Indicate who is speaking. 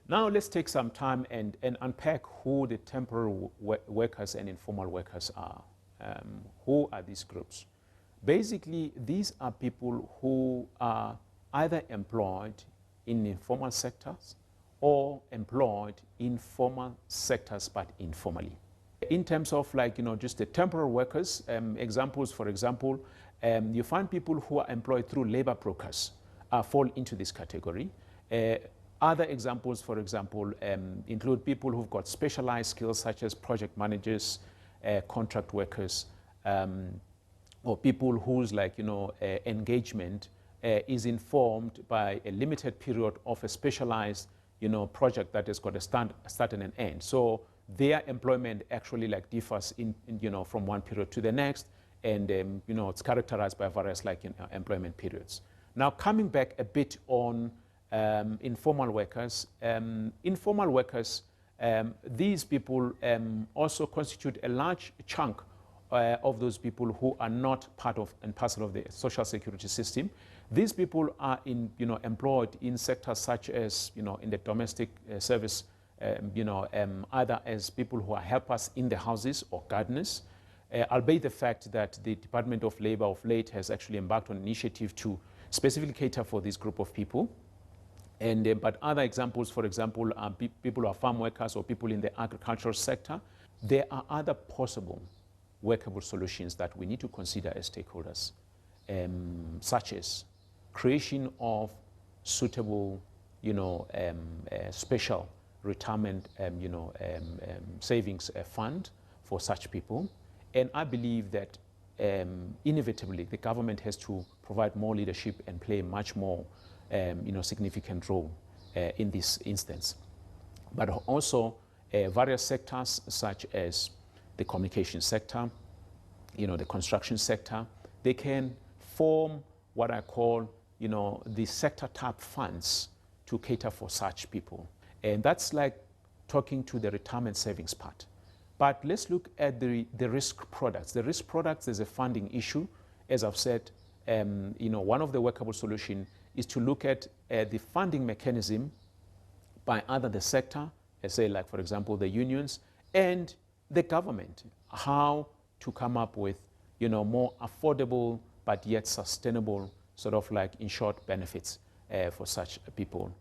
Speaker 1: Now let's take some time and unpack who the temporary workers and informal workers are. Who are these groups? Basically, these are people who are either employed in informal sectors or employed in formal sectors but informally. In terms of just the temporary workers, examples, for example, you find people who are employed through labor brokers fall into this category. Other examples, for example, include people who've got specialized skills such as project managers, contract workers, or people whose engagement is informed by a limited period of a specialized project that has got a start and an end. So their employment actually differs from one period to the next, and it's characterized by various employment periods. Now coming back a bit on informal workers. Informal workers, these people also constitute a large chunk of those people who are not part of and parcel of the social security system. These people are employed in sectors such as in the domestic service, either as people who are helpers in the houses or gardeners, albeit the fact that the Department of Labor of late has actually embarked on an initiative to specifically cater for this group of people. And but other examples, for example, are people who are farm workers or people in the agricultural sector. There are other possible workable solutions that we need to consider as stakeholders, such as creation of suitable, special retirement, savings fund for such people. And I believe that inevitably the government has to provide more leadership and play a much more significant role in this instance. But also various sectors such as the communication sector, the construction sector, they can form what I call, the sector type funds to cater for such people. And that's like talking to the retirement savings part. But let's look at the risk products. The risk products is a funding issue. As I've said, one of the workable solutions is to look at the funding mechanism by either the sector, let's say for example, the unions, and the government, how to come up with, more affordable but yet sustainable sort of insured benefits for such people.